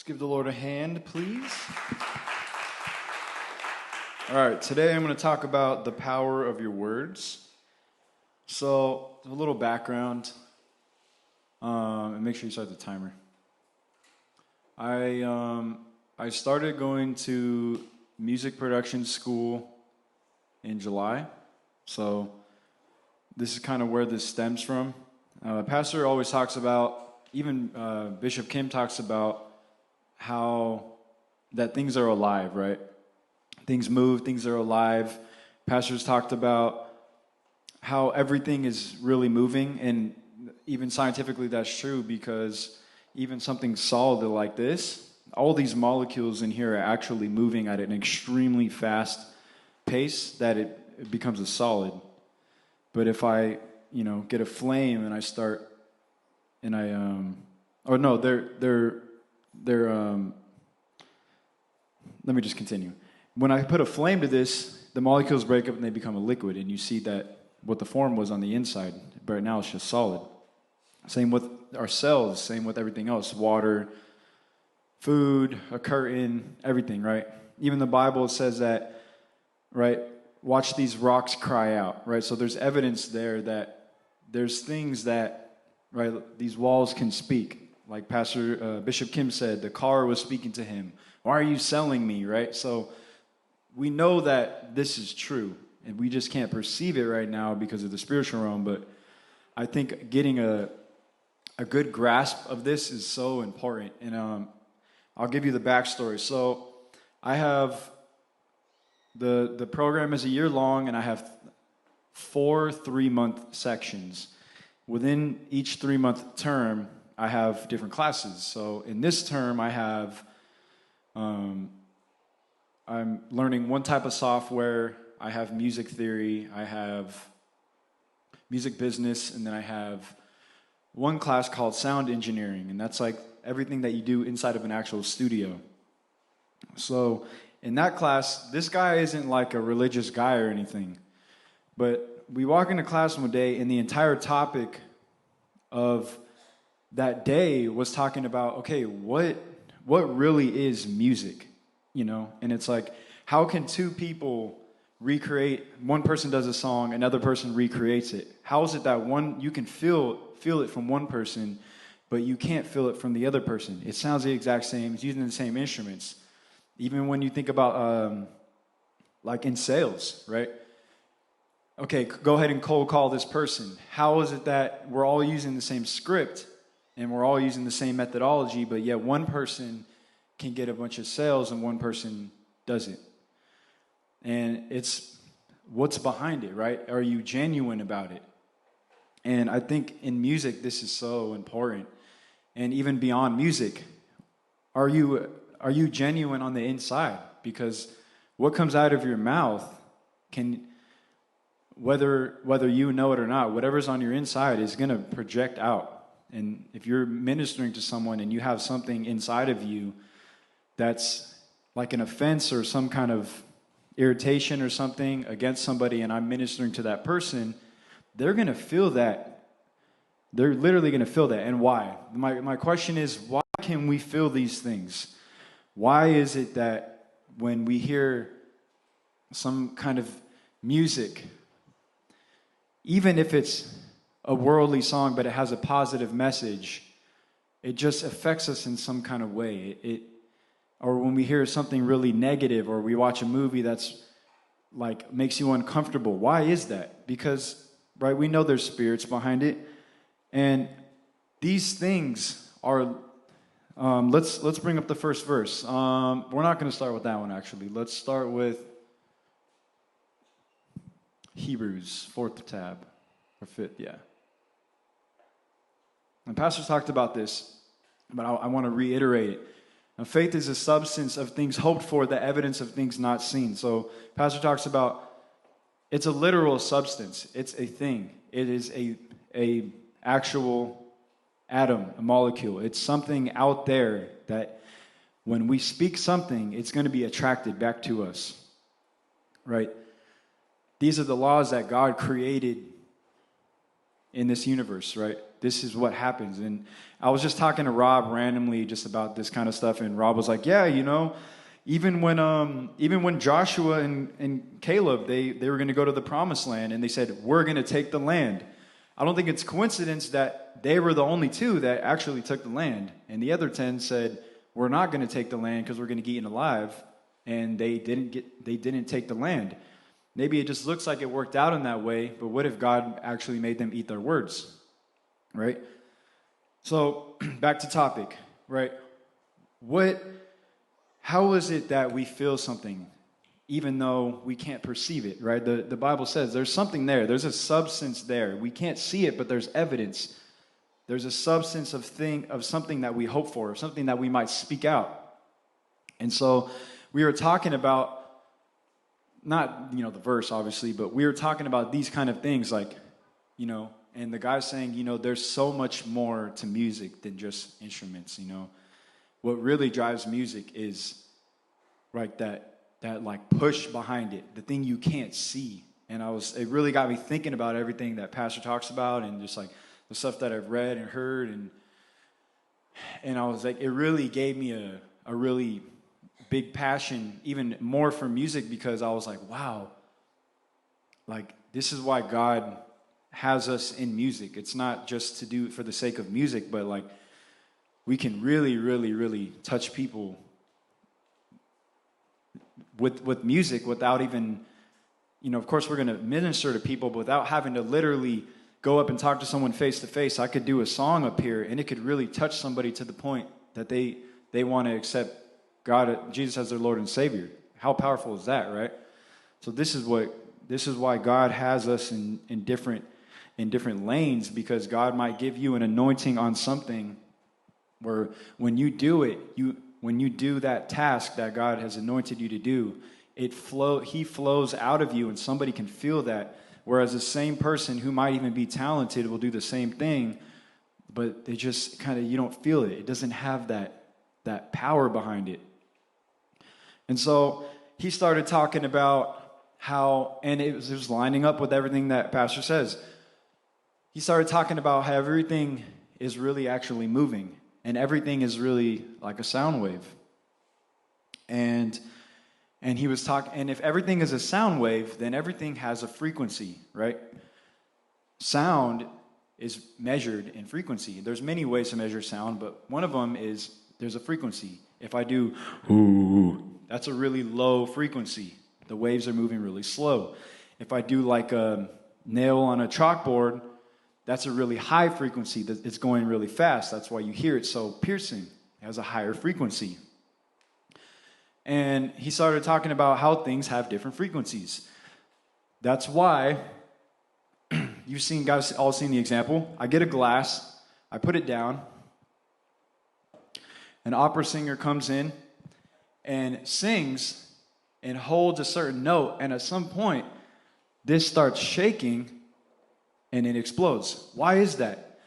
Let's give the Lord a hand, please. All right, today I'm going to talk about the power of your words. So, a little background, and make sure you start the timer. I started going to music production school in July, so this is kind of where this stems from. Pastor always talks about, even Bishop Kim talks about how that things are alive, right? Things move, things are alive. Pastors talked about how everything is really moving, and even scientifically that's true, because even something solid like this, all these molecules in here are actually moving at an extremely fast pace that it becomes a solid. But if I, get a flame and I start, and let me just continue. When I put a flame to this, the molecules break up and they become a liquid, and you see that what the form was on the inside, but right now it's just solid. Same with our cells, same with everything else, water, food, a curtain, everything, right? Even the Bible says that, right, watch these rocks cry out, right? So there's evidence there that there's things that, right, these walls can speak. Like Bishop Kim said, the car was speaking to him. Why are you selling me, right? So we know that this is true, and we just can't perceive it right now because of the spiritual realm, but I think getting a good grasp of this is so important. And I'll give you the backstory. So I have the program is a year long, and I have 4 3-month sections. Within each 3-month term, I have different classes. So in this term, I have I'm learning one type of software. I have music theory. I have music business, and then I have one class called sound engineering, and that's like everything that you do inside of an actual studio. So in that class, this guy isn't like a religious guy or anything, but we walk into class one day, and the entire topic of that day was talking about, okay, what really is music, And it's like, how can two people recreate? One person does a song, another person recreates it. How is it that you can feel it from one person, but you can't feel it from the other person? It sounds the exact same. It's using the same instruments. Even when you think about, like in sales, right? Okay, go ahead and cold call this person. How is it that we're all using the same script and we're all using the same methodology, but yet one person can get a bunch of sales and one person doesn't? And it's what's behind it, right? Are you genuine about it? And I think in music, this is so important. And even beyond music, are you genuine on the inside? Because what comes out of your mouth can, whether you know it or not, whatever's on your inside is going to project out. And if you're ministering to someone and you have something inside of you that's like an offense or some kind of irritation or something against somebody, and I'm ministering to that person, they're going to feel that. They're literally going to feel that. And why? My question is, why can we feel these things? Why is it that when we hear some kind of music, even if it's a worldly song but it has a positive message, it just affects us in some kind of way? Or when we hear something really negative, or we watch a movie that's like makes you uncomfortable, why is that? Because, right, we know there's spirits behind it, and these things are. Let's bring up the first verse. We're not going to start with that one, actually. Let's start with Hebrews, 4th tab, or 5th, yeah. And Pastor talked about this, but I want to reiterate it. Now, faith is a substance of things hoped for, the evidence of things not seen. So Pastor talks about it's a literal substance. It's a thing. It is a actual atom, a molecule. It's something out there that when we speak something, it's going to be attracted back to us, right? These are the laws that God created in this universe, right? This is what happens. And I was just talking to Rob randomly just about this kind of stuff, and Rob was like, yeah, even when Joshua and Caleb, they were going to go to the promised land, and they said, we're going to take the land. I don't think it's coincidence that they were the only two that actually took the land, and the other 10 said, we're not going to take the land because we're going to get eaten alive, and they didn't take the land. Maybe it just looks like it worked out in that way, but what if God actually made them eat their words, right? So back to topic, right? How is it that we feel something even though we can't perceive it, right? The Bible says there's something there. There's a substance there. We can't see it, but there's evidence. There's a substance of something that we hope for, something that we might speak out. And so we were talking about, not, the verse, obviously, but we were talking about these kind of things, like, and the guy's saying, there's so much more to music than just instruments, What really drives music is, right, that like push behind it, the thing you can't see. And it really got me thinking about everything that Pastor talks about, and just like the stuff that I've read and heard, and I was like, it really gave me a really big passion, even more for music, because I was like, wow, like this is why God has us in music. It's not just to do it for the sake of music, but like we can really, really, really touch people with music without even, of course we're going to minister to people, but without having to literally go up and talk to someone face to face. I could do a song up here, and it could really touch somebody to the point that they want to accept Jesus as their Lord and Savior. How powerful is that, right? So this is why God has us in different lanes, because God might give you an anointing on something where when you do it, when you do that task that God has anointed you to do, He flows out of you, and somebody can feel that. Whereas the same person who might even be talented will do the same thing, but they just you don't feel it. It doesn't have that power behind it. And so he started talking about how, and it was lining up with everything that Pastor says. He started talking about how everything is really actually moving, and everything is really like a sound wave. And he was talking, and if everything is a sound wave, then everything has a frequency, right? Sound is measured in frequency. There's many ways to measure sound, but one of them is there's a frequency. If I do, ooh, that's a really low frequency. The waves are moving really slow. If I do like a nail on a chalkboard, that's a really high frequency. It's going really fast. That's why you hear it so piercing. It has a higher frequency. And he started talking about how things have different frequencies. That's why you've seen, guys, all seen the example. I get a glass, I put it down. An opera singer comes in and sings and holds a certain note, and at some point, this starts shaking and it explodes. Why is that?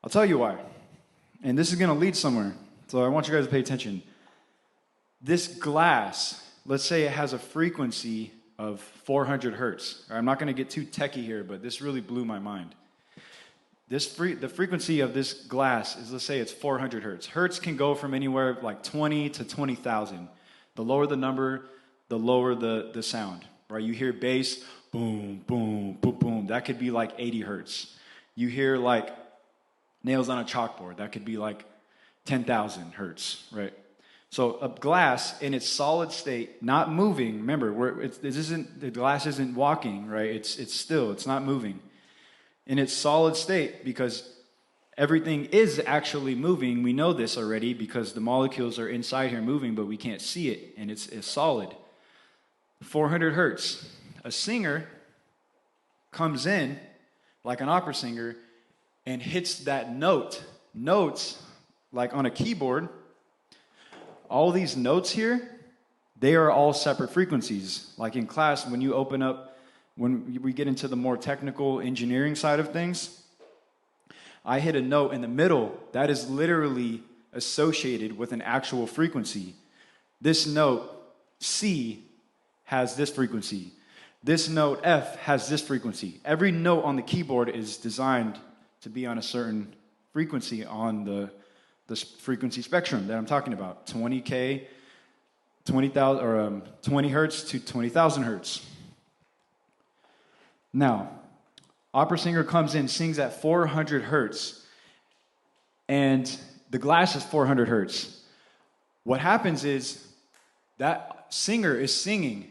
I'll tell you why. And this is going to lead somewhere, so I want you guys to pay attention. This glass, let's say it has a frequency of 400 hertz. I'm not going to get too techie here, but this really blew my mind. The frequency of this glass is, let's say it's 400 hertz. Hertz can go from anywhere like 20 to 20,000. The lower the number, the lower the sound, right? You hear bass, boom, boom, boom, boom. That could be like 80 hertz. You hear like nails on a chalkboard. That could be like 10,000 hertz, right? So a glass in its solid state, not moving. Remember, the glass isn't walking, right? It's still. It's not moving. In its solid state, because everything is actually moving. We know this already because the molecules are inside here moving, but we can't see it, and it's solid. 400 hertz. A singer comes in, like an opera singer, and hits that note. Notes, like on a keyboard, all these notes here, they are all separate frequencies. Like in class, when you open up, when we get into the more technical engineering side of things, I hit a note in the middle that is literally associated with an actual frequency. This note, C, has this frequency. this note F has this frequency. Every note on the keyboard is designed to be on a certain frequency on the frequency spectrum that I'm talking about. 20K, 20,000 or 20 hertz to 20,000 hertz. Now, opera singer comes in, sings at 400 hertz, and the glass is 400 hertz. What happens is that singer is singing,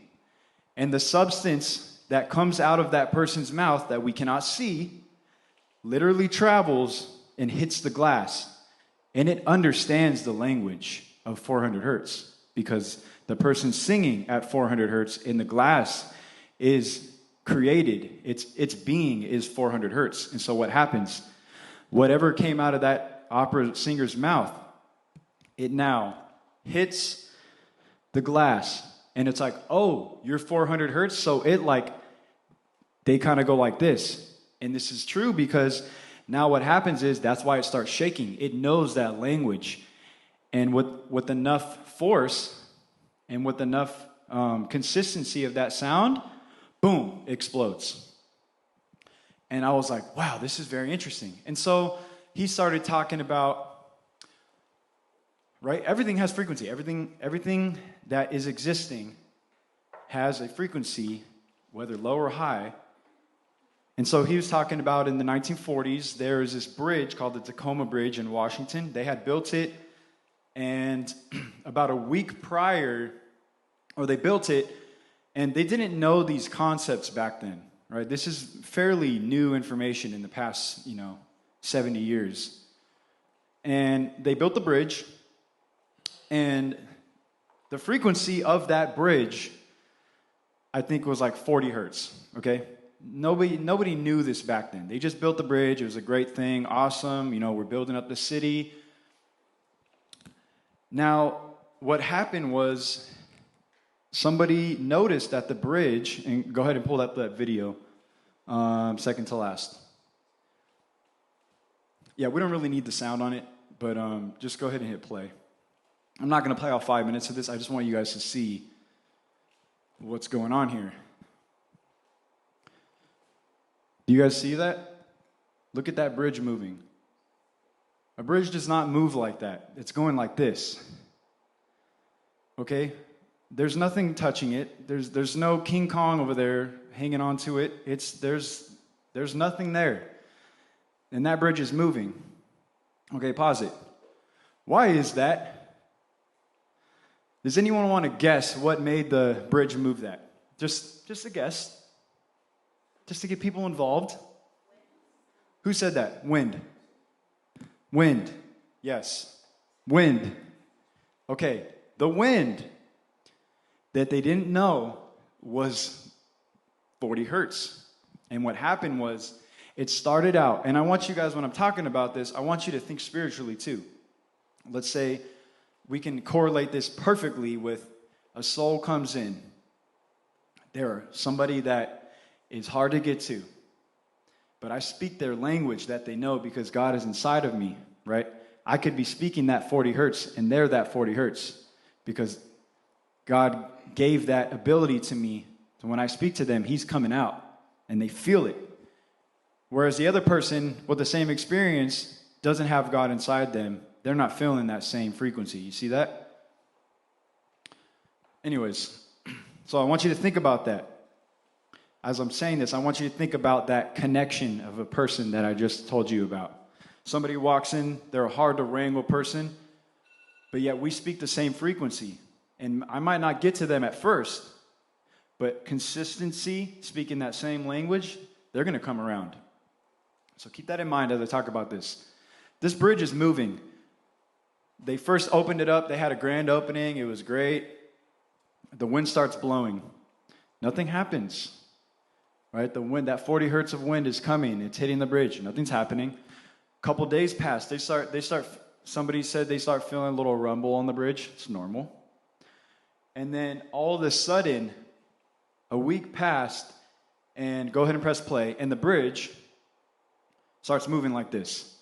and the substance that comes out of that person's mouth that we cannot see literally travels and hits the glass, and it understands the language of 400 hertz because the person singing at 400 hertz in the glass is created. Its being is 400 hertz. And so what happens? Whatever came out of that opera singer's mouth, it now hits the glass, and it's like, oh, you're 400 hertz, so they kind of go like this. And this is true because now what happens is that's why it starts shaking. It knows that language, and with enough force and with enough consistency of that sound, boom, explodes. And I was like, wow, this is very interesting. And so he started talking about, right, everything has frequency. Everything that is existing has a frequency, whether low or high. And so he was talking about in the 1940s, there was this bridge called the Tacoma Bridge in Washington. They had built it, and about a week prior, or they built it, and they didn't know these concepts back then, right? This is fairly new information in the past, 70 years. And they built the bridge, and the frequency of that bridge, I think, was like 40 hertz, okay? Nobody knew this back then. They just built the bridge. It was a great thing, awesome. We're building up the city. Now, what happened was somebody noticed that the bridge, and go ahead and pull up that video, second to last. Yeah, we don't really need the sound on it, but just go ahead and hit play. I'm not going to play all 5 minutes of this. I just want you guys to see what's going on here. Do you guys see that? Look at that bridge moving. A bridge does not move like that. It's going like this. Okay? There's nothing touching it. There's no King Kong over there hanging on to it. There's nothing there. And that bridge is moving. Okay, pause it. Why is that? Does anyone want to guess what made the bridge move that? Just a guess. Just to get people involved. Who said that? Wind. Wind. Yes. Wind. Okay. The wind that they didn't know was 40 hertz. And what happened was it started out, and I want you guys, when I'm talking about this, I want you to think spiritually too. Let's say we can correlate this perfectly with a soul comes in. They're somebody that is hard to get to, but I speak their language that they know because God is inside of me, right? I could be speaking that 40 hertz, and they're that 40 hertz because God gave that ability to me. So when I speak to them, He's coming out, and they feel it. Whereas the other person with the same experience doesn't have God inside them. They're not feeling that same frequency. You see that? Anyways, so I want you to think about that. As I'm saying this, I want you to think about that connection of a person that I just told you about. Somebody walks in, they're a hard to wrangle person, but yet we speak the same frequency. And I might not get to them at first, but consistency, speaking that same language, they're going to come around. So keep that in mind as I talk about this. This bridge is moving. They first opened it up. They had a grand opening. It was great. The wind starts blowing. Nothing happens. Right? The wind, that 40 hertz of wind is coming. It's hitting the bridge. Nothing's happening. A couple days pass. Somebody said they start feeling a little rumble on the bridge. It's normal. And then all of a sudden, a week passed, and go ahead and press play, and the bridge starts moving like this.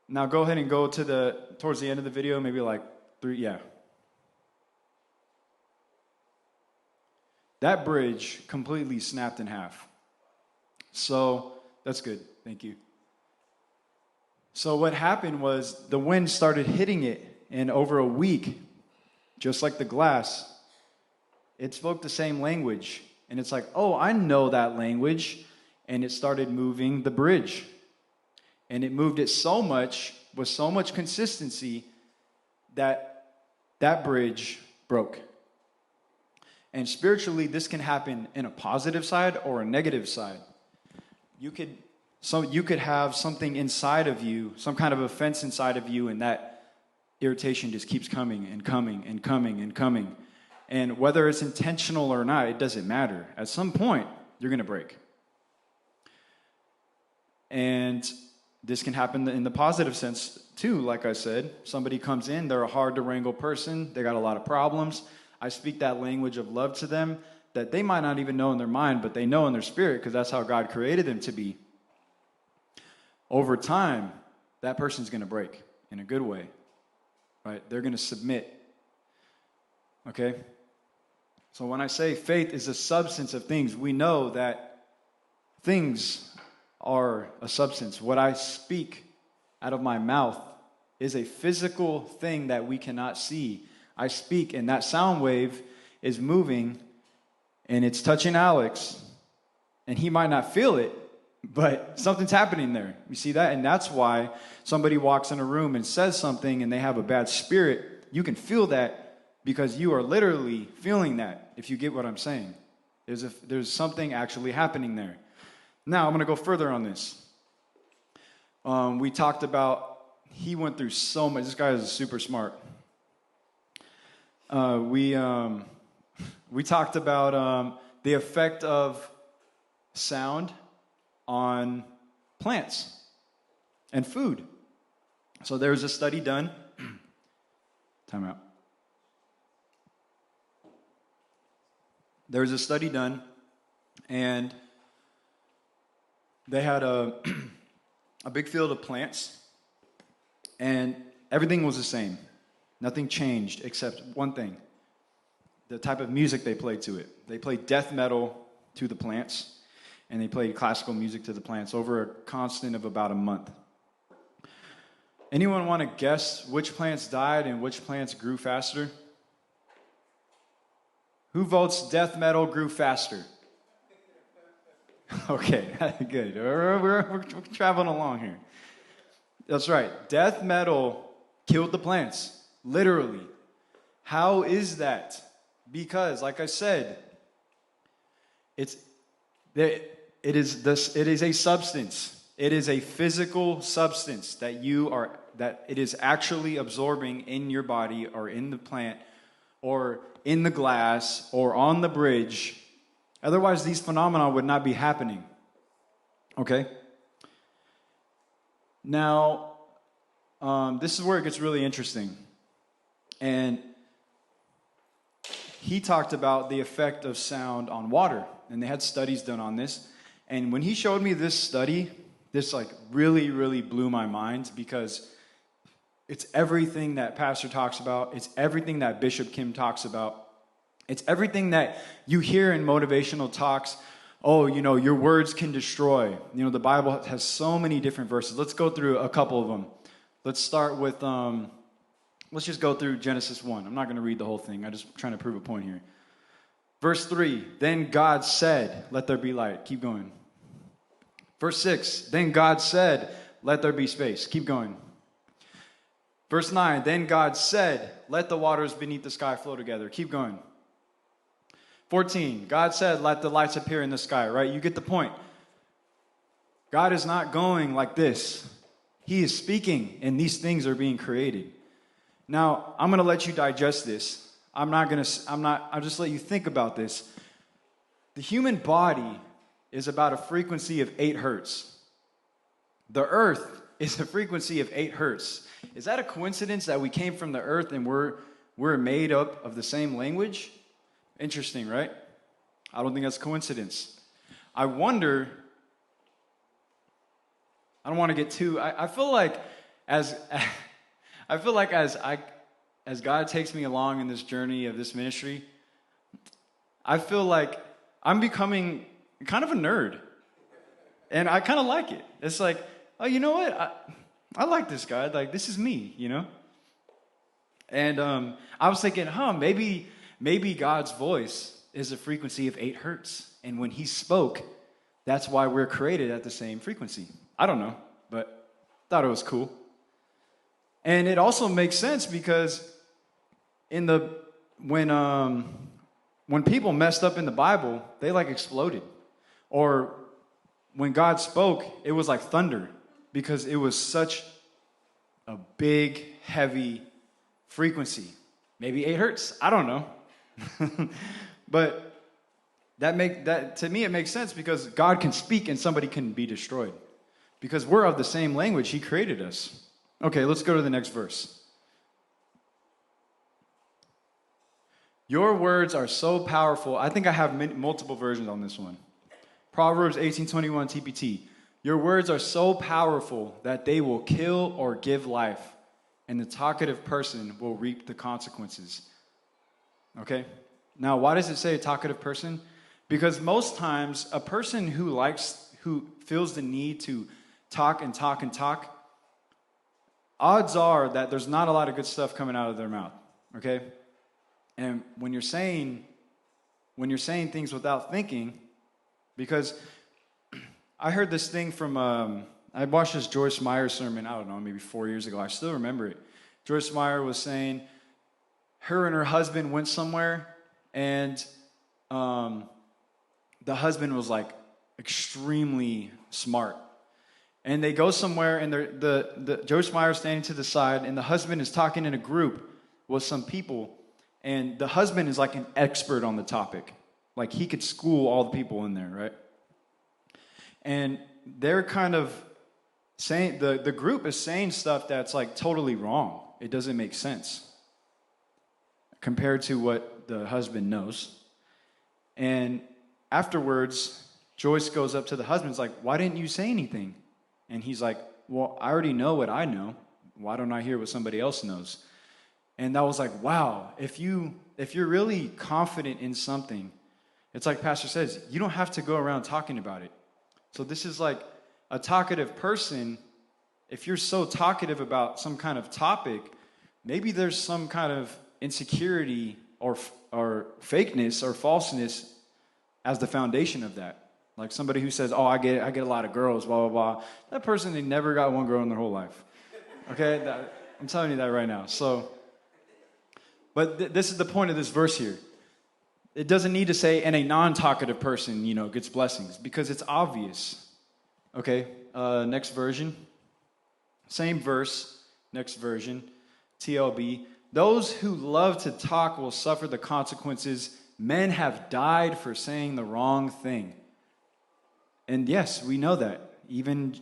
Now go ahead and go towards the end of the video, maybe like 3, yeah. that bridge completely snapped in half. So that's good. Thank you. So what happened was the wind started hitting it, and over a week, just like the glass, it spoke the same language. And it's like, oh, I know that language. And it started moving the bridge. And it moved it so much, with so much consistency, that that bridge broke. And spiritually, this can happen in a positive side or a negative side. You could have something inside of you, some kind of offense inside of you, and that irritation just keeps coming and coming and coming and coming. And whether it's intentional or not, it doesn't matter. At some point, you're going to break. And this can happen in the positive sense too. Like I said, somebody comes in, they're a hard to wrangle person, they got a lot of problems. I speak that language of love to them that they might not even know in their mind, but they know in their spirit, because that's how God created them to be. Over time, that person's going to break in a good way, right? They're going to submit, okay? So when I say faith is a substance of things, we know that things are a substance. What I speak out of my mouth is a physical thing that we cannot see. I speak, and that sound wave is moving, and it's touching Alex, and he might not feel it, but something's happening there. You see that? And that's why somebody walks in a room and says something, and they have a bad spirit. You can feel that because you are literally feeling that, if you get what I'm saying. There's something actually happening there. Now, I'm going to go further on this. We talked about, he went through so much. This guy is super smart. We talked about the effect of sound on plants and food. So there was a study done. Time out. There was a study done, and they had a big field of plants, and everything was the same. Nothing changed except one thing: the type of music they played to it. They played death metal to the plants, and they played classical music to the plants over a constant of about a month. Anyone want to guess which plants died and which plants grew faster? Who votes death metal grew faster? Okay, good. We're traveling along here. That's right. Death metal killed the plants. Literally. How is that? Because, like I said, it is a substance. It is a physical substance that it is actually absorbing in your body, or in the plant, or in the glass, or on the bridge. Otherwise, these phenomena would not be happening. Okay? Now, this is where it gets really interesting. And he talked about the effect of sound on water. And they had studies done on this. And when he showed me this study, this really, really blew my mind, because it's everything that Pastor talks about. It's everything that Bishop Kim talks about. It's everything that you hear in motivational talks. Oh, your words can destroy. The Bible has so many different verses. Let's go through a couple of them. Let's start with, let's just go through Genesis 1. I'm not going to read the whole thing. I'm just trying to prove a point here. Verse 3, then God said, let there be light. Keep going. Verse 6, then God said, let there be space. Keep going. Verse 9, then God said, let the waters beneath the sky flow together. Keep going. 14, God said, let the lights appear in the sky, right? You get the point. God is not going like this. He is speaking, and these things are being created. Now, I'm going to let you digest this. I'll just let you think about this. The human body is about a frequency of 8 hertz. The earth is a frequency of 8 hertz. Is that a coincidence that we came from the earth and we're made up of the same language? Interesting, right? I don't think that's a coincidence. I wonder, I don't want to get too, I feel like as God takes me along in this journey of this ministry, I feel like I'm becoming kind of a nerd. And I kind of like it. It's like, oh, you know what? I like this guy. Like, this is me, you know? And I was thinking, maybe God's voice is a frequency of 8 hertz. And when he spoke, that's why we're created at the same frequency. I don't know, but thought it was cool. And it also makes sense because when people messed up in the Bible, they like exploded. Or when God spoke, it was like thunder because it was such a big, heavy frequency. Maybe 8 hertz. I don't know. But that to me it makes sense because God can speak and somebody can be destroyed. Because we're of the same language. He created us. Okay, let's go to the next verse. Your words are so powerful. I think I have multiple versions on this one. Proverbs 18:21 TPT. Your words are so powerful that they will kill or give life, and the talkative person will reap the consequences. Okay? Now, why does it say a talkative person? Because most times, a person who feels the need to talk and talk and talk, odds are that there's not a lot of good stuff coming out of their mouth. Okay? And when you're saying things without thinking, because I heard this thing from, I watched this Joyce Meyer sermon, I don't know, maybe 4 years ago. I still remember it. Joyce Meyer was saying her and her husband went somewhere, and the husband was like extremely smart. And they go somewhere, and the Joyce Meyer standing to the side, and the husband is talking in a group with some people, and the husband is like an expert on the topic. Like he could school all the people in there, right? And they're kind of saying, the group is saying stuff that's like totally wrong. It doesn't make sense compared to what the husband knows. And afterwards, Joyce goes up to the husband, is like, why didn't you say anything? And he's like, well, I already know what I know. Why don't I hear what somebody else knows? And that was like, wow, if you're really confident in something, it's like Pastor says, you don't have to go around talking about it. So this is like a talkative person. If you're so talkative about some kind of topic, maybe there's some kind of insecurity or fakeness or falseness as the foundation of that. Like somebody who says, oh, I get a lot of girls, blah, blah, blah. That person, they never got one girl in their whole life. Okay? I'm telling you that right now. So, but this is the point of this verse here. It doesn't need to say, and a non-talkative person, gets blessings, because it's obvious. Okay, next version. Same verse, next version, TLB. Those who love to talk will suffer the consequences. Men have died for saying the wrong thing. And yes, we know that. Even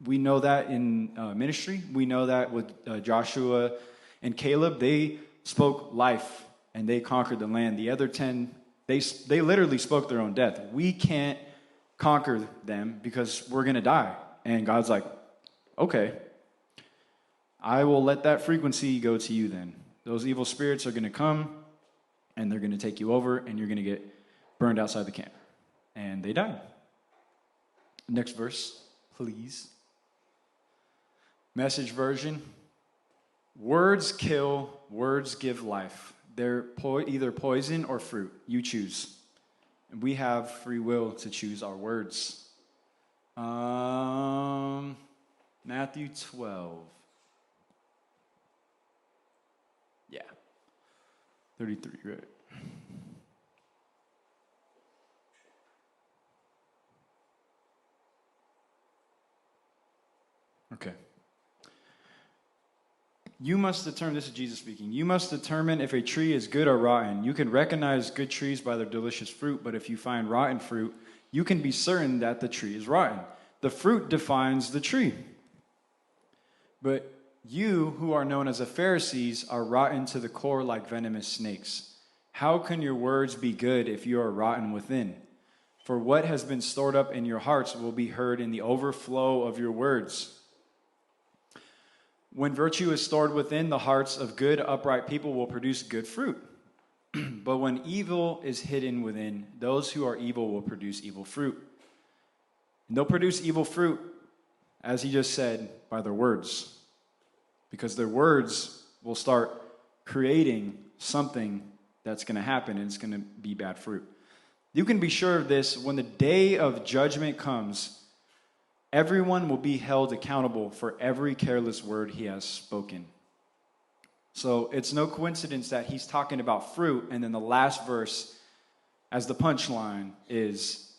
we know that in ministry. We know that with Joshua and Caleb. They spoke life and they conquered the land. The other 10, they literally spoke their own death. We can't conquer them because we're going to die. And God's like, okay, I will let that frequency go to you then. Those evil spirits are going to come and they're going to take you over and you're going to get burned outside the camp. And they died. Next verse, please. Message version. Words kill, words give life. They're either poison or fruit. You choose. And we have free will to choose our words. Matthew 12. Yeah. 33, right? Okay. You must determine, this is Jesus speaking, you must determine if a tree is good or rotten. You can recognize good trees by their delicious fruit, but if you find rotten fruit, you can be certain that the tree is rotten. The fruit defines the tree. But you, who are known as the Pharisees, are rotten to the core like venomous snakes. How can your words be good if you are rotten within? For what has been stored up in your hearts will be heard in the overflow of your words. When virtue is stored within, the hearts of good, upright people will produce good fruit. But when evil is hidden within, those who are evil will produce evil fruit. And they'll produce evil fruit, as he just said, by their words. Because their words will start creating something that's going to happen, and it's going to be bad fruit. You can be sure of this: when the day of judgment comes, everyone will be held accountable for every careless word he has spoken. So it's no coincidence that he's talking about fruit, and then the last verse, as the punchline, is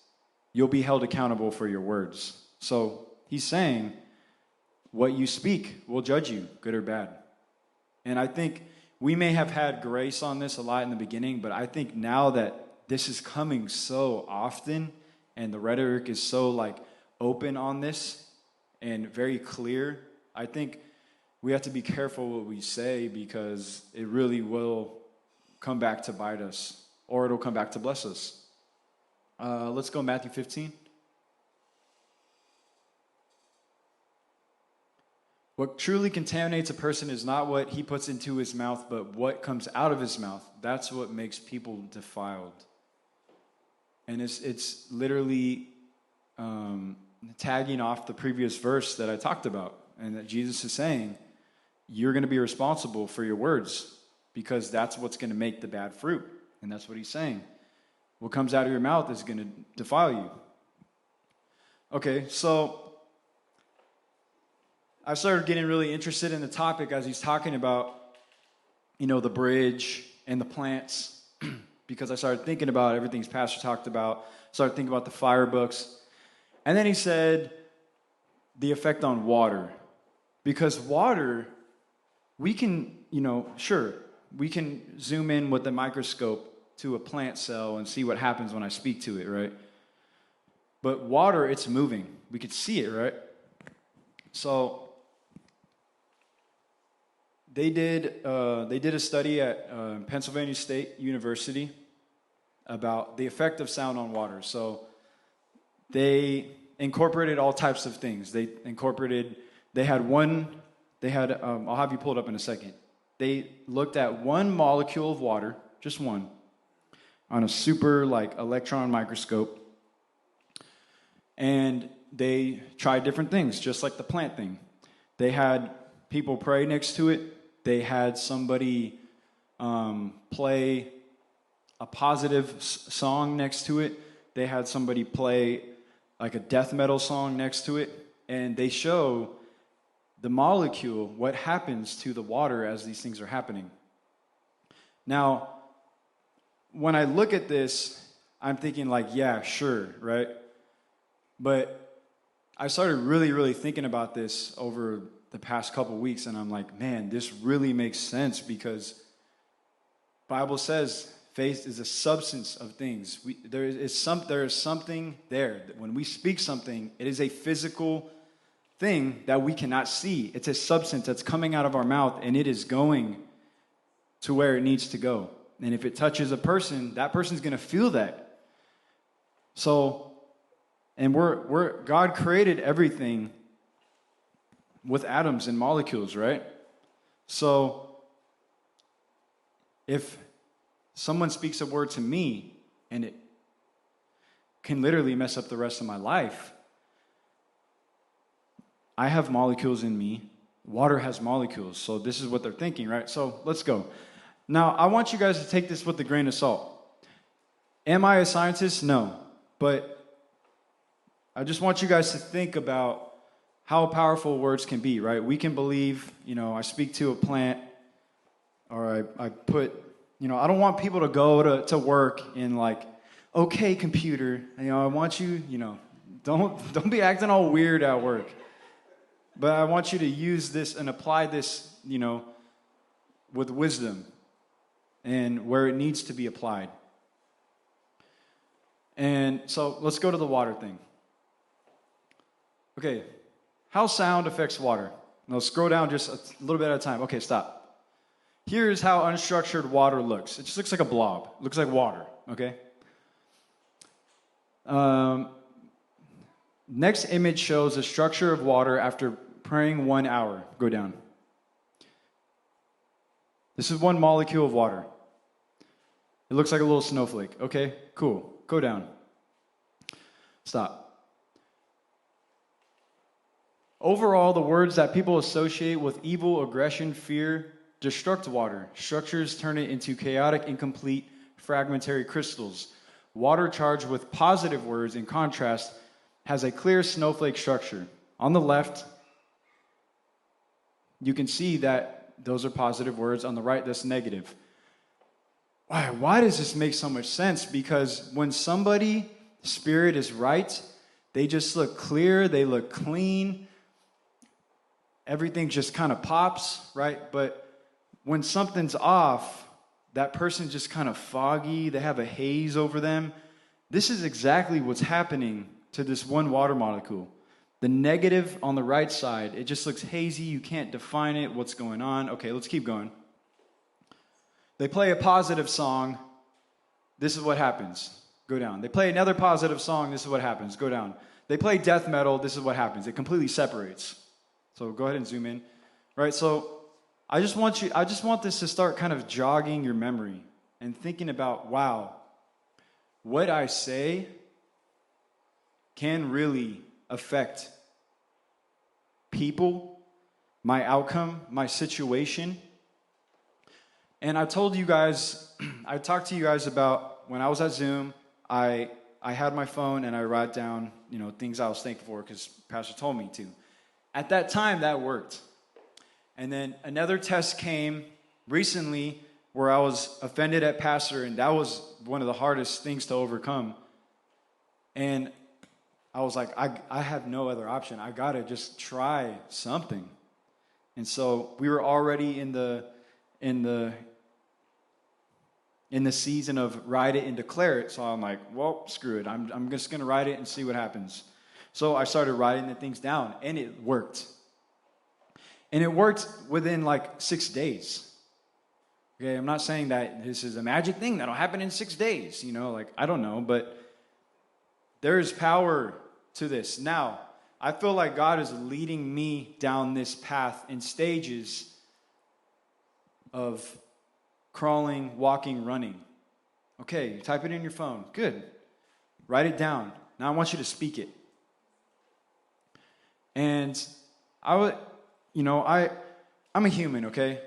you'll be held accountable for your words. So he's saying what you speak will judge you, good or bad. And I think we may have had grace on this a lot in the beginning, but I think now that this is coming so often, and the rhetoric is so open on this and very clear, I think we have to be careful what we say, because it really will come back to bite us, or it'll come back to bless us. Let's go Matthew 15. What truly contaminates a person is not what he puts into his mouth, but what comes out of his mouth. That's what makes people defiled. And it's literally tagging off the previous verse that I talked about, and that Jesus is saying, you're going to be responsible for your words, because that's what's going to make the bad fruit. And that's what he's saying. What comes out of your mouth is going to defile you. Okay, so I started getting really interested in the topic as he's talking about, the bridge and the plants, because I started thinking about everything his pastor talked about, started thinking about the fire books. And then he said the effect on water. Because water, we can, sure, we can zoom in with the microscope to a plant cell and see what happens when I speak to it, right? But water, it's moving. We could see it, right? So they did a study at Pennsylvania State University about the effect of sound on water. So they incorporated all types of things. I'll have you pull it up in a second. They looked at one molecule of water, just one, on a super electron microscope. And they tried different things, just like the plant thing. They had people pray next to it. They had somebody play a positive song next to it. They had somebody play a death metal song next to it. And they show the molecule, what happens to the water as these things are happening. Now, when I look at this, I'm thinking yeah, sure, right? But I started really, really thinking about this over the past couple weeks, and I'm like, man, this really makes sense, because Bible says faith is a substance of things. There is something there. When we speak something, it is a physical thing that we cannot see. It's a substance that's coming out of our mouth, and it is going to where it needs to go. And if it touches a person, that person's going to feel that. So, and God created everything with atoms and molecules, right? So, if someone speaks a word to me and it can literally mess up the rest of my life, I have molecules in me. Water has molecules. So this is what they're thinking, right? So let's go. Now, I want you guys to take this with a grain of salt. Am I a scientist? No. But I just want you guys to think about how powerful words can be, right? We can believe, I speak to a plant, or I put, I don't want people to go to work in okay, computer, I want you, don't be acting all weird at work. But I want you to use this and apply this, with wisdom and where it needs to be applied. And so let's go to the water thing. Okay, how sound affects water. Now scroll down just a little bit at a time. Okay, stop. Here's how unstructured water looks. It just looks like a blob. It looks like water, okay? Next image shows the structure of water after praying 1 hour. Go down. This is one molecule of water. It looks like a little snowflake. Okay, cool. Go down. Stop. Overall, the words that people associate with evil, aggression, fear, destruct water. Structures turn it into chaotic, incomplete, fragmentary crystals. Water charged with positive words, in contrast, has a clear snowflake structure. On the left, you can see that those are positive words. On the right, that's negative. Why does this make so much sense? Because when somebody's spirit is right, they just look clear, they look clean, everything just kind of pops, right? But when something's off, that person's just kind of foggy, they have a haze over them. This is exactly what's happening to this one water molecule. The negative on the right side, it just looks hazy, you can't define it, what's going on. Okay, let's keep going. They play a positive song, this is what happens. Go down. They play another positive song, this is what happens. Go down. They play death metal, this is what happens. It completely separates. So go ahead and zoom in. Right, so I just want this to start kind of jogging your memory and thinking about, wow, what I say can really affect people, my outcome, my situation. And I told you guys, I talked to you guys about when I was at Zoom, I had my phone and I wrote down, things I was thankful for because Pastor told me to. At that time, that worked. And then another test came recently where I was offended at Pastor, and that was one of the hardest things to overcome. And I was like, I have no other option. I got to just try something. And so we were already in the season of write it and declare it. So I'm like, well, screw it. I'm just going to write it and see what happens. So I started writing the things down, and it worked. And it worked within like 6 days. Okay, I'm not saying that this is a magic thing that'll happen in 6 days. I don't know, but there is power to this. Now, I feel like God is leading me down this path in stages of crawling, walking, running. Okay, type it in your phone. Good. Write it down. Now I want you to speak it. And I'm a human, okay?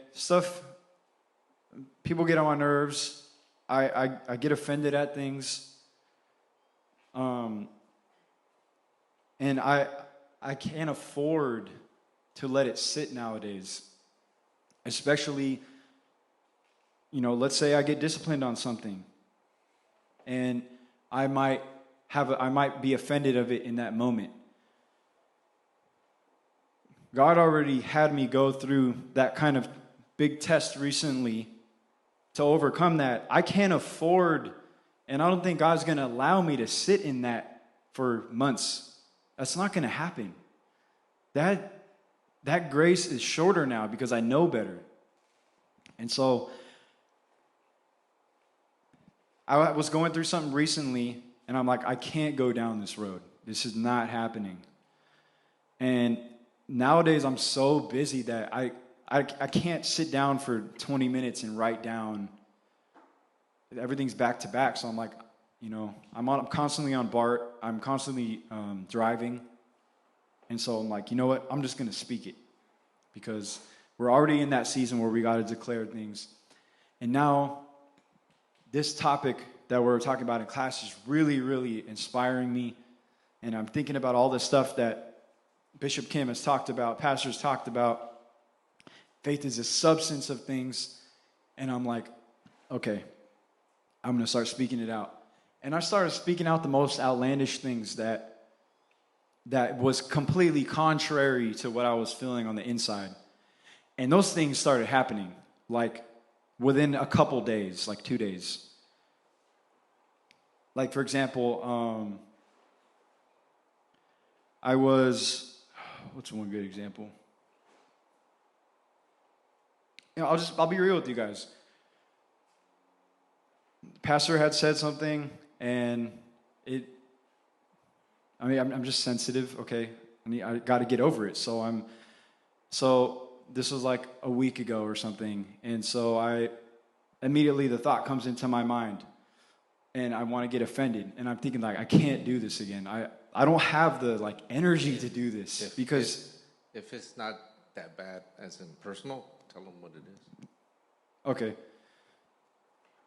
People get on my nerves. I get offended at things. And I can't afford to let it sit nowadays. Especially, let's say I get disciplined on something. And I might be offended of it in that moment. God already had me go through that kind of big test recently to overcome that. I can't afford, and I don't think God's going to allow me to sit in that for months. That's not going to happen. That grace is shorter now because I know better. And so I was going through something recently, and I'm like, I can't go down this road. This is not happening. And nowadays, I'm so busy that I can't sit down for 20 minutes and write down. Everything's back to back, so I'm like, I'm constantly on BART. I'm constantly driving. And so I'm like, you know what? I'm just going to speak it because we're already in that season where we got to declare things. And now this topic that we're talking about in class is really, really inspiring me. And I'm thinking about all the stuff that Bishop Kim has talked about, pastors talked about. Faith is a substance of things. And I'm like, okay, I'm going to start speaking it out. And I started speaking out the most outlandish things that was completely contrary to what I was feeling on the inside. And those things started happening, like within a couple days, like 2 days. Like, for example, what's one good example? I'll be real with you guys. Pastor had said something, and I'm just sensitive, okay? I got to get over it. So this was like a week ago or something, and so immediately the thought comes into my mind and I want to get offended. And I'm thinking like, I can't do this again. I don't have the like energy to do this because if it's not that bad as in personal, tell them what it is. Okay.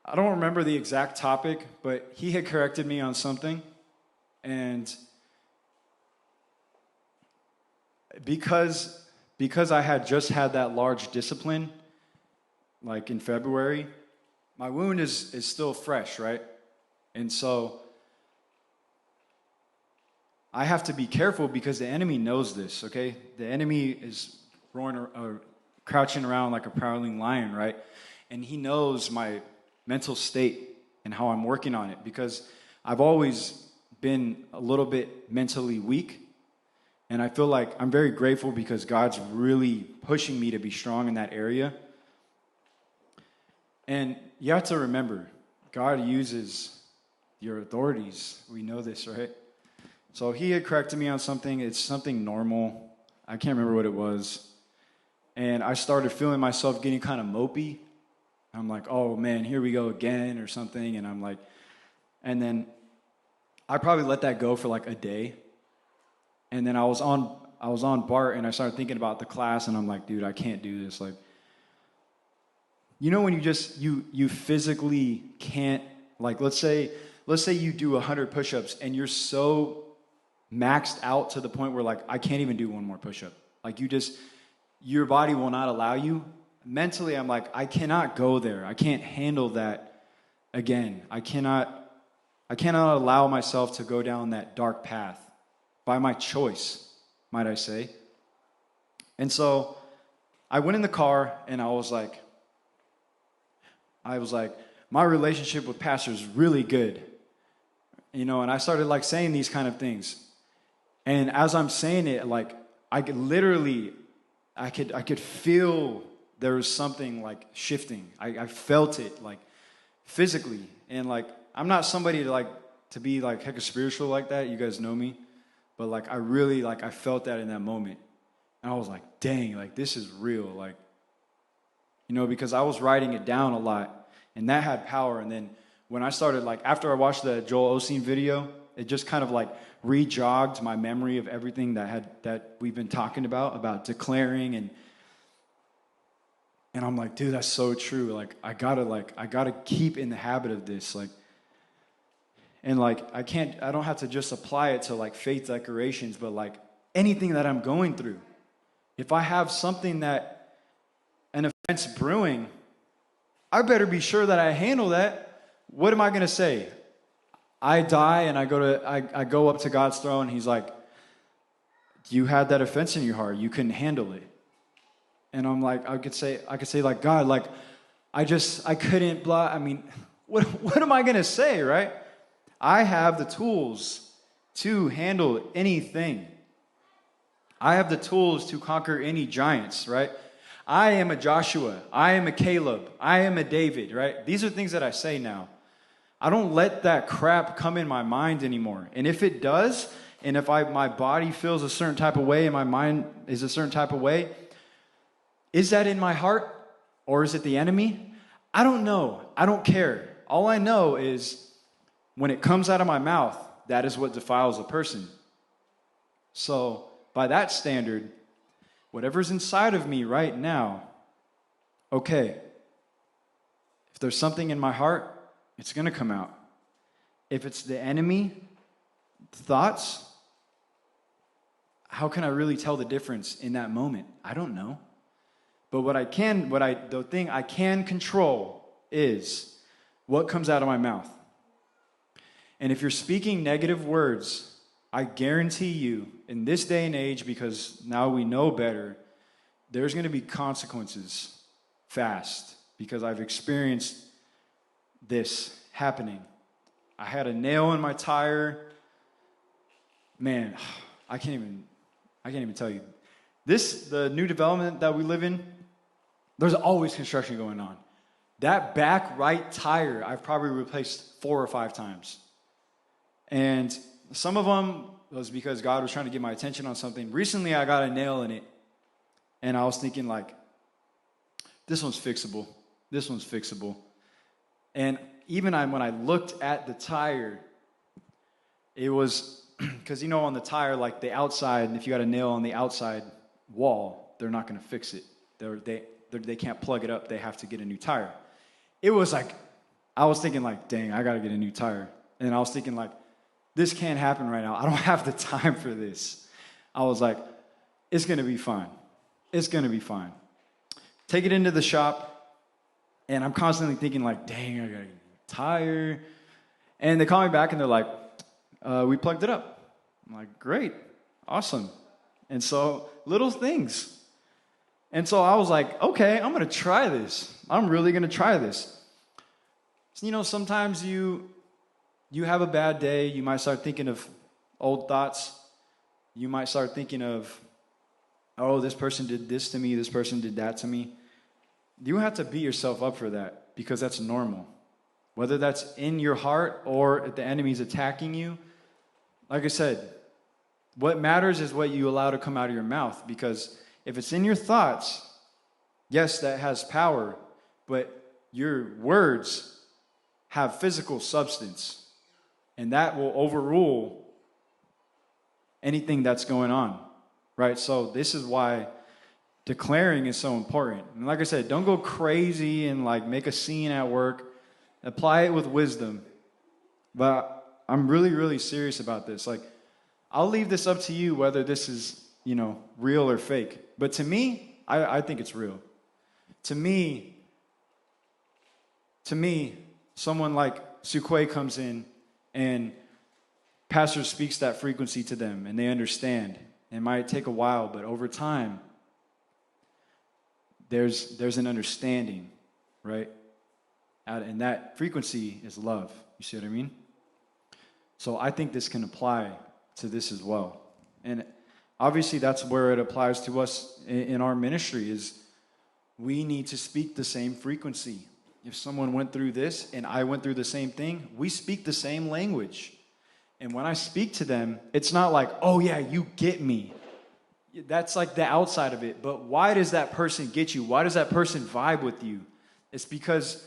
I don't remember the exact topic, but he had corrected me on something. And because I had just had that large discipline, like in February, my wound is still fresh, right? And so I have to be careful because the enemy knows this, okay? The enemy is crouching around like a prowling lion, right? And he knows my mental state and how I'm working on it because I've always been a little bit mentally weak. And I feel like I'm very grateful because God's really pushing me to be strong in that area. And you have to remember, God uses your authorities. We know this, right? So he had corrected me on something. It's something normal. I can't remember what it was. And I started feeling myself getting kind of mopey. I'm like, oh man, here we go again or something. And I'm like, and then I probably let that go for like a day. And then I was on BART and I started thinking about the class and I'm like, dude, I can't do this. Like, you know, when you physically can't, like, let's say you do 100 push-ups and you're so maxed out to the point where like, I can't even do one more push-up. Like your body will not allow you. Mentally, I'm like, I cannot go there. I can't handle that again. I cannot allow myself to go down that dark path by my choice, might I say. And so I went in the car and I was like, my relationship with Pastor is really good. You know, and I started like saying these kind of things. And as I'm saying it, like I could feel there was something like shifting. I felt it like physically. And like, I'm not somebody to be like hecka spiritual like that. You guys know me. But like, I felt that in that moment. And I was like, dang, like this is real. Like, you know, because I was writing it down a lot and that had power. And then when I started, like after I watched the Joel Osteen video, it just kind of like re-jogged my memory of everything that we've been talking about declaring and I'm like, dude, that's so true. Like I gotta keep in the habit of this. Like, and like I don't have to just apply it to like faith declarations, but like anything that I'm going through. If I have something an offense brewing, I better be sure that I handle that. What am I gonna say? I die and I go up to God's throne and he's like, you had that offense in your heart. You couldn't handle it. And I'm like, I could say like, God, like, I couldn't blah. I mean, what am I going to say, right? I have the tools to handle anything. I have the tools to conquer any giants, right? I am a Joshua. I am a Caleb. I am a David, right? These are things that I say now. I don't let that crap come in my mind anymore. And if it does, and if my body feels a certain type of way and my mind is a certain type of way, is that in my heart or is it the enemy? I don't know. I don't care. All I know is when it comes out of my mouth, that is what defiles a person. So by that standard, whatever's inside of me right now, okay, if there's something in my heart, it's going to come out. If it's the enemy, thoughts, how can I really tell the difference in that moment? I don't know. But the thing I can control is what comes out of my mouth. And if you're speaking negative words, I guarantee you, in this day and age, because now we know better, there's going to be consequences fast, because I've experienced this happening. I had a nail in my tire. Man, I can't even tell you. The new development that we live in, there's always construction going on. That back right tire, I've probably replaced 4 or 5 times. And some of them was because God was trying to get my attention on something. Recently, I got a nail in it. And I was thinking like, this one's fixable. This one's fixable. And even when I looked at the tire, it was, because on the tire, like the outside, if you got a nail on the outside wall, they're not going to fix it. They can't plug it up. They have to get a new tire. It was like, I was thinking like, dang, I got to get a new tire. And I was thinking like, this can't happen right now. I don't have the time for this. I was like, it's going to be fine. It's going to be fine. Take it into the shop, and I'm constantly thinking like, dang, I got to get a new tire. And they call me back, and they're like, we plugged it up. I'm like, great, awesome. And so little things. And so I was like, okay, I'm going to try this. I'm really going to try this. So, sometimes you have a bad day. You might start thinking of old thoughts. You might start thinking of, oh, this person did this to me. This person did that to me. You have to beat yourself up for that because that's normal. Whether that's in your heart or if the enemy's attacking you, like I said, what matters is what you allow to come out of your mouth, because if it's in your thoughts, yes, that has power, but your words have physical substance, and that will overrule anything that's going on, right? So this is why declaring is so important. And like I said, don't go crazy and like make a scene at work. Apply it with wisdom. But I'm really, really serious about this. Like, I'll leave this up to you whether this is, real or fake. But to me, I think it's real. To me, someone like Sukway comes in and pastor speaks that frequency to them and they understand. It might take a while, but over time, there's an understanding, right? And that frequency is love. You see what I mean? So I think this can apply to this as well. And obviously that's where it applies to us in our ministry, is we need to speak the same frequency. If someone went through this and I went through the same thing, we speak the same language. And when I speak to them, it's not like, oh yeah, you get me. That's like the outside of it. But why does that person get you? Why does that person vibe with you? It's because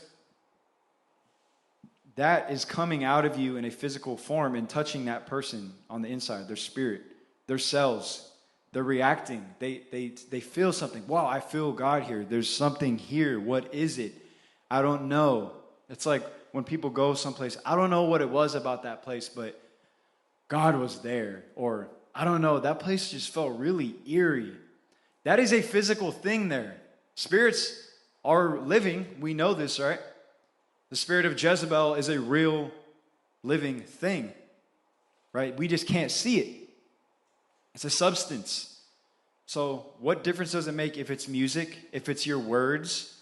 that is coming out of you in a physical form and touching that person on the inside, their spirit, their cells. They're reacting. They feel something. Wow, I feel God here. There's something here. What is it? I don't know. It's like when people go someplace, I don't know what it was about that place, but God was there. Or I don't know, that place just felt really eerie. That is a physical thing there. Spirits are living. We know this, right? The spirit of Jezebel is a real living thing, right? We just can't see it. It's a substance. So what difference does it make if it's music, if it's your words?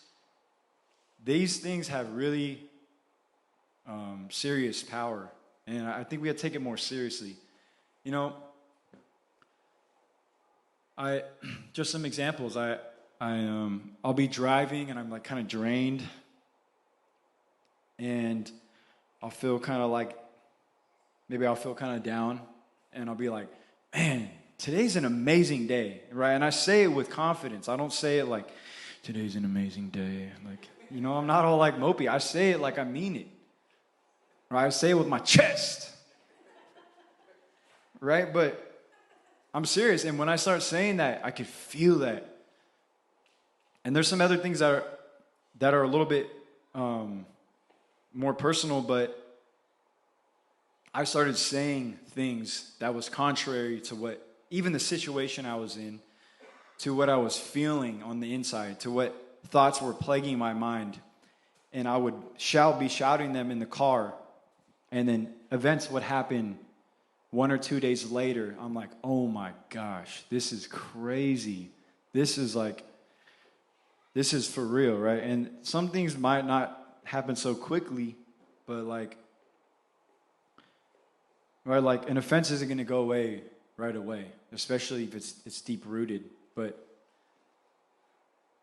These things have really serious power. And I think we have to take it more seriously. Just some examples. I'll be driving and I'm like kind of drained. And I'll feel kind of like, maybe I'll feel kind of down. And I'll be like, man, today's an amazing day, right? And I say it with confidence. I don't say it like, today's an amazing day. Like, I'm not all like mopey. I say it like I mean it. Right? I say it with my chest. Right? But I'm serious. And when I start saying that, I could feel that. And there's some other things that are a little bit more personal, but I started saying things that was contrary to what, even the situation I was in, to what I was feeling on the inside, to what thoughts were plaguing my mind. And I would be shouting them in the car. And then events would happen 1 or 2 days later. I'm like, oh my gosh, this is crazy. This is for real, right? And some things might not happen so quickly, but like an offense isn't going to go away right away, especially if it's deep rooted. But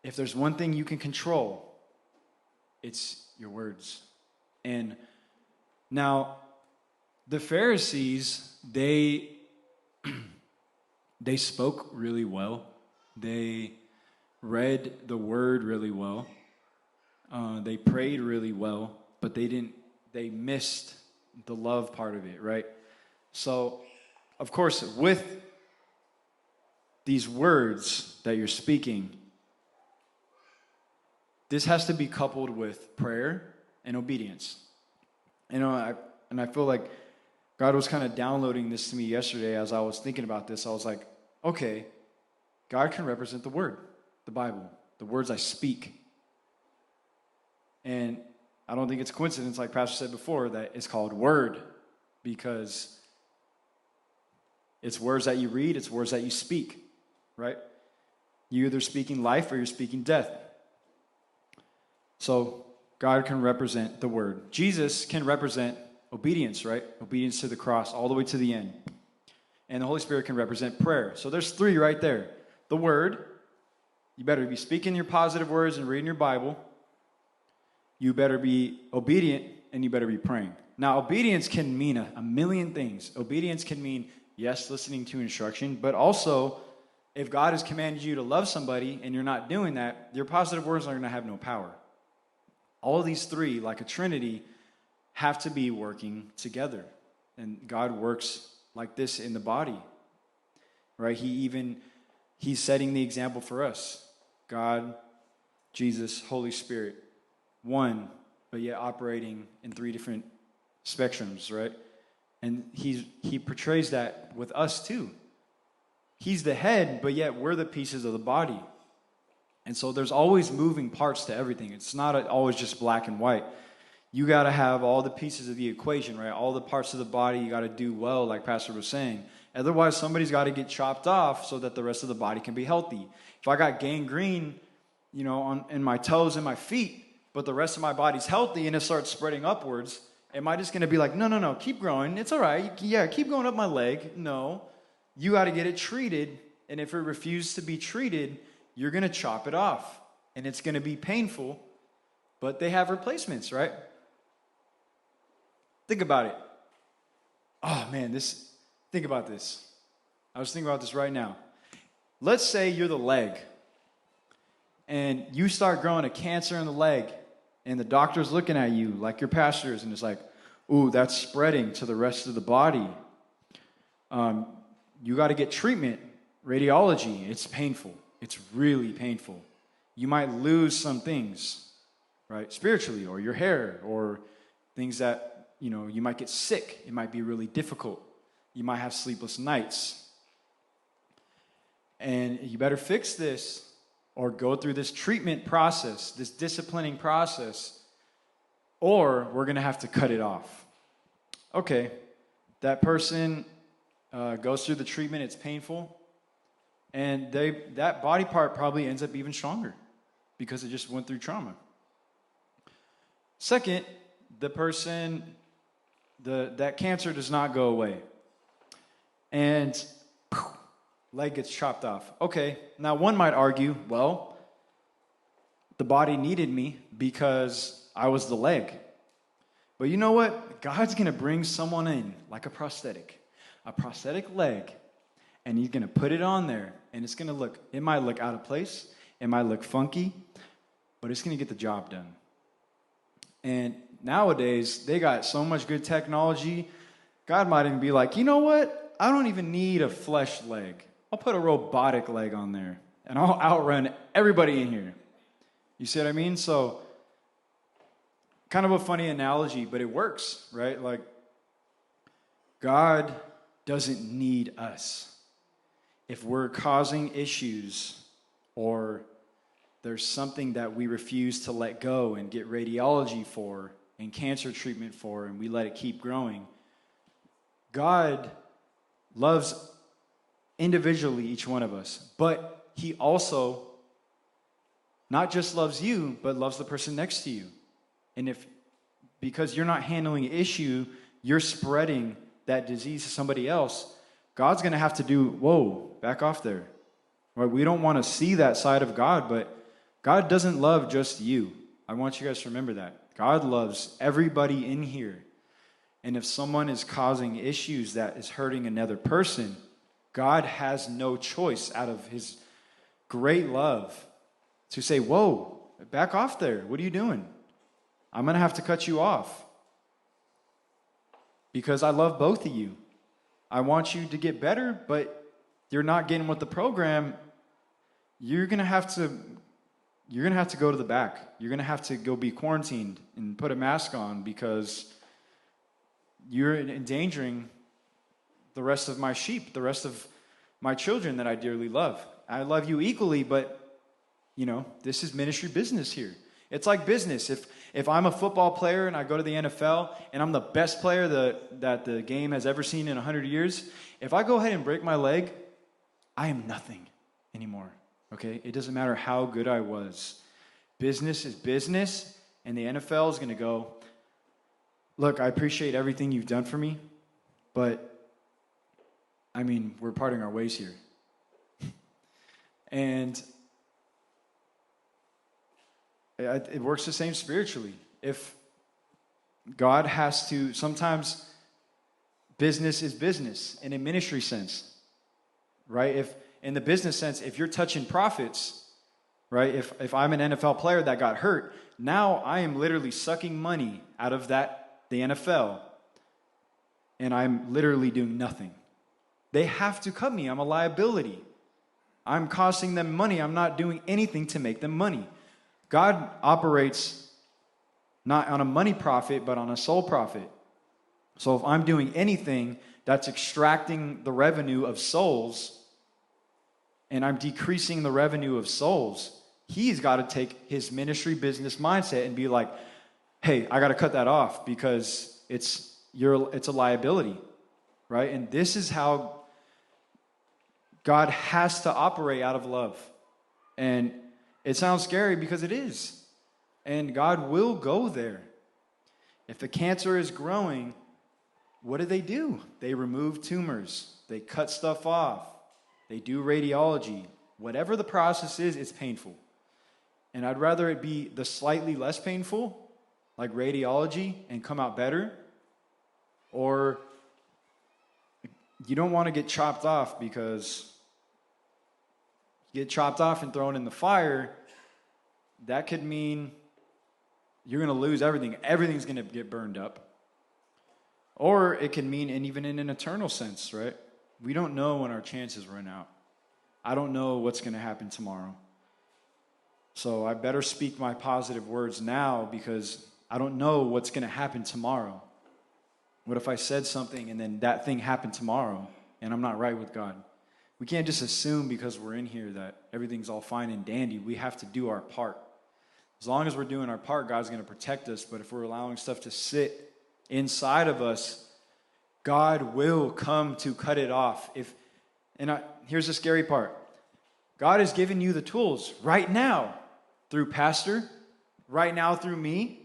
if there's one thing you can control, it's your words. And now the Pharisees, they spoke really well. They read the word really well. They prayed really well. but they missed the love part of it, right? So, of course, with these words that you're speaking, this has to be coupled with prayer and obedience. You know, I feel like God was kind of downloading this to me yesterday as I was thinking about this. I was like, okay, God can represent the Word, the Bible, the words I speak. And I don't think it's coincidence, like Pastor said before, that it's called Word, because it's words that you read, it's words that you speak, right? You're either speaking life or you're speaking death. So God can represent the Word. Jesus can represent obedience, right? Obedience to the cross all the way to the end. And the Holy Spirit can represent prayer. So there's three right there. The Word, you better be speaking your positive words and reading your Bible. You better be obedient, and you better be praying. Now, obedience can mean a million things. Obedience can mean, yes, listening to instruction, but also, if God has commanded you to love somebody and you're not doing that, your positive words are going to have no power. All of these three, like a trinity, have to be working together. And God works like this in the body, right? He's setting the example for us. God, Jesus, Holy Spirit, one, but yet operating in three different spectrums, right? And he portrays that with us too. He's the head, but yet we're the pieces of the body. And so there's always moving parts to everything. It's not always just black and white. You got to have all the pieces of the equation, right? All the parts of the body you got to do well, like Pastor was saying. Otherwise, somebody's got to get chopped off so that the rest of the body can be healthy. If I got gangrene, in my toes and my feet, but the rest of my body's healthy and it starts spreading upwards, am I just going to be like, no, keep growing. It's all right. Yeah, keep going up my leg. No, you got to get it treated. And if it refuses to be treated, you're going to chop it off. And it's going to be painful, but they have replacements, right? Think about it. Oh, man, think about this. I was thinking about this right now. Let's say you're the leg, and you start growing a cancer in the leg, and the doctor's looking at you like your pastor is, and it's like, ooh, that's spreading to the rest of the body. You got to get treatment, radiology. It's painful. It's really painful. You might lose some things, right, spiritually, or your hair, or things that, you might get sick. It might be really difficult. You might have sleepless nights. And you better fix this or go through this treatment process, this disciplining process, or we're going to have to cut it off. Okay, that person goes through the treatment. It's painful. And that body part probably ends up even stronger because it just went through trauma. Second, the person, that cancer does not go away. And leg gets chopped off. Okay, now one might argue, well, the body needed me because I was the leg. But you know what? God's going to bring someone in, like a prosthetic leg, and he's going to put it on there, and it might look out of place, it might look funky, but it's going to get the job done. And nowadays, they got so much good technology, God might even be like, you know what? I don't even need a flesh leg. I'll put a robotic leg on there, and I'll outrun everybody in here. You see what I mean? So, kind of a funny analogy, but it works, right? Like, God doesn't need us. If we're causing issues, or there's something that we refuse to let go and get radiology for and cancer treatment for, and we let it keep growing, God loves individually each one of us, but he also not just loves you, but loves the person next to you. And because you're not handling an issue, you're spreading that disease to somebody else, God's going to have to do, whoa, back off there. Right? We don't want to see that side of God, but God doesn't love just you. I want you guys to remember that. God loves everybody in here. And if someone is causing issues that is hurting another person, God has no choice out of his great love to say, whoa, back off there. What are you doing? I'm going to have to cut you off because I love both of you. I want you to get better, but you're not getting with the program. You're going to have to go to the back. You're going to have to go be quarantined and put a mask on because you're endangering the rest of my sheep, the rest of my children that I dearly love. I love you equally, but, this is ministry business here. It's like business. If I'm a football player and I go to the NFL and I'm the best player that the game has ever seen in 100 years, if I go ahead and break my leg, I am nothing anymore. Okay? It doesn't matter how good I was. Business is business, and the NFL is going to go, look, I appreciate everything you've done for me, but, we're parting our ways here. And it works the same spiritually. If God has to, sometimes business is business in a ministry sense, right? If in the business sense, if you're touching profits, right? If I'm an NFL player that got hurt, now I am literally sucking money out of the NFL, and I'm literally doing nothing. They have to cut me. I'm a liability. I'm costing them money. I'm not doing anything to make them money. God operates not on a money profit, but on a soul profit. So if I'm doing anything that's extracting the revenue of souls, and I'm decreasing the revenue of souls, he's got to take his ministry business mindset and be like, hey, I got to cut that off because it's a liability, right? And this is how God has to operate out of love. And it sounds scary because it is. And God will go there. If the cancer is growing, what do? They remove tumors. They cut stuff off. They do radiology. Whatever the process is, it's painful. And I'd rather it be the slightly less painful, like radiology, and come out better. Or you don't want to get chopped off because you get chopped off and thrown in the fire. That could mean you're going to lose everything. Everything's going to get burned up. Or it can mean, and even in an eternal sense, right? We don't know when our chances run out. I don't know what's going to happen tomorrow. So I better speak my positive words now because I don't know what's going to happen tomorrow. What if I said something and then that thing happened tomorrow and I'm not right with God? We can't just assume because we're in here that everything's all fine and dandy. We have to do our part. As long as we're doing our part, God's going to protect us. But if we're allowing stuff to sit inside of us, God will come to cut it off. Here's the scary part. God has given you the tools right now through pastor, right now through me.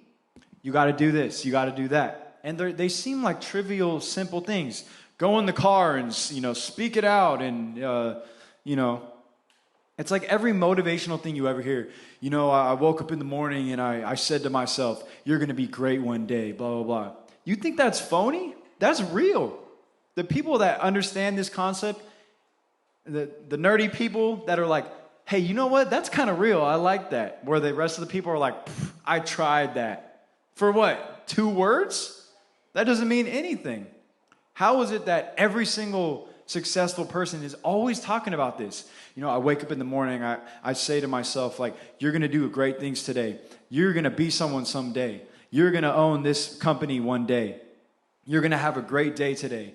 You got to do this. You got to do that. And they seem like trivial, simple things. Go in the car and, speak it out. And, it's like every motivational thing you ever hear. I woke up in the morning and I said to myself, you're going to be great one day, blah, blah, blah. You think that's phony? That's real. The people that understand this concept, the nerdy people that are like, hey, you know what? That's kind of real. I like that. Where the rest of the people are like, I tried that. For what? 2 words? That doesn't mean anything. How is it that every single successful person is always talking about this? I wake up in the morning, I say to myself, like, you're going to do great things today. You're going to be someone someday. You're going to own this company one day. You're going to have a great day today.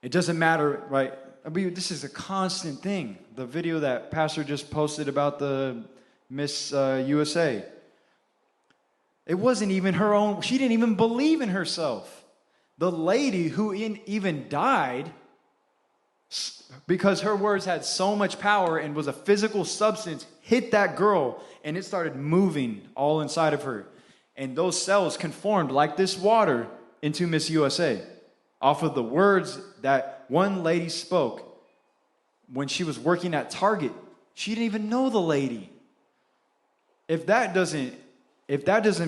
It doesn't matter, right? This is a constant thing. The video that Pastor just posted about the Miss USA. It wasn't even her own. She didn't even believe in herself. The lady who even died because her words had so much power and was a physical substance hit that girl and it started moving all inside of her. And those cells conformed like this water into Miss USA off of the words that one lady spoke when she was working at Target. She didn't even know the lady. If that doesn't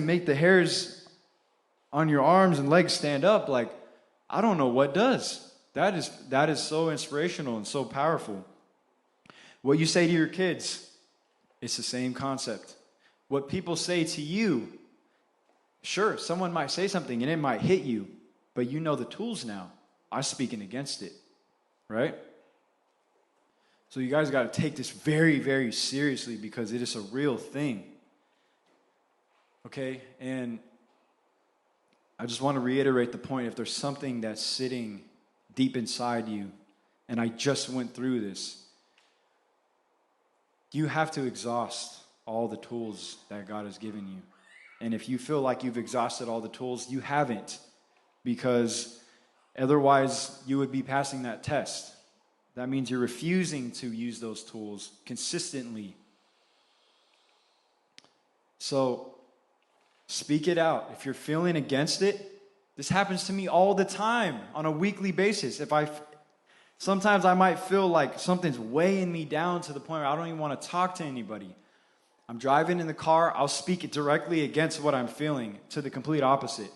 make the hairs on your arms and legs stand up, like, I don't know what does. That is so inspirational and so powerful. What you say to your kids, it's the same concept. What people say to you Sure, someone might say something and it might hit you, but you know the tools now. I'm speaking against it, right? So you guys got to take this very, very seriously because it is a real thing. Okay? And I just want to reiterate the point. If there's something that's sitting deep inside you, and I just went through this, you have to exhaust all the tools that God has given you. And if you feel like you've exhausted all the tools, you haven't, because otherwise you would be passing that test. That means you're refusing to use those tools consistently. So speak it out. If you're feeling against it, this happens to me all the time on a weekly basis. Sometimes I might feel like something's weighing me down to the point where I don't even want to talk to anybody. I'm driving in the car, I'll speak it directly against what I'm feeling to the complete opposite.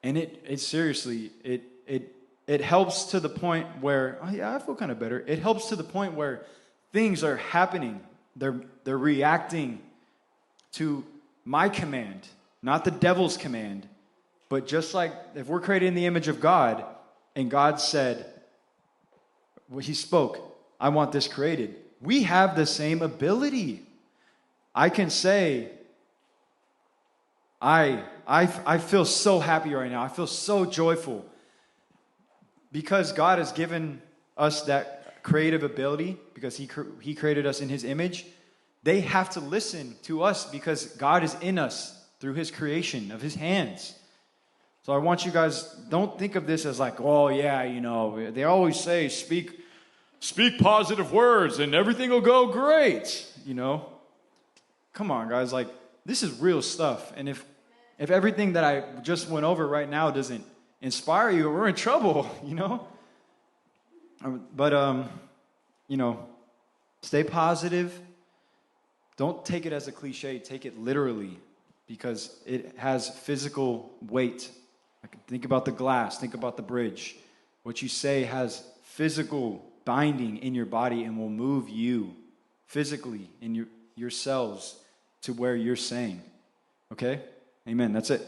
And it seriously, it helps to the point where, oh yeah, I feel kind of better. It helps to the point where things are happening. They're reacting to my command, not the devil's command. But just like if we're created in the image of God, and God said, well, he spoke, I want this created. We have the same ability. I can say, I feel so happy right now. I feel so joyful. Because God has given us that creative ability, because he created us in his image, they have to listen to us because God is in us through his creation of his hands. So I want you guys, don't think of this as like, oh yeah, they always say speak positive words and everything will go great, Come on, guys, like this is real stuff. And if everything that I just went over right now doesn't inspire you, we're in trouble, But stay positive. Don't take it as a cliche. Take it literally, because it has physical weight. Think about the glass. Think about the bridge. What you say has physical binding in your body and will move you physically in your cells to where you're saying. Okay? Amen. That's it.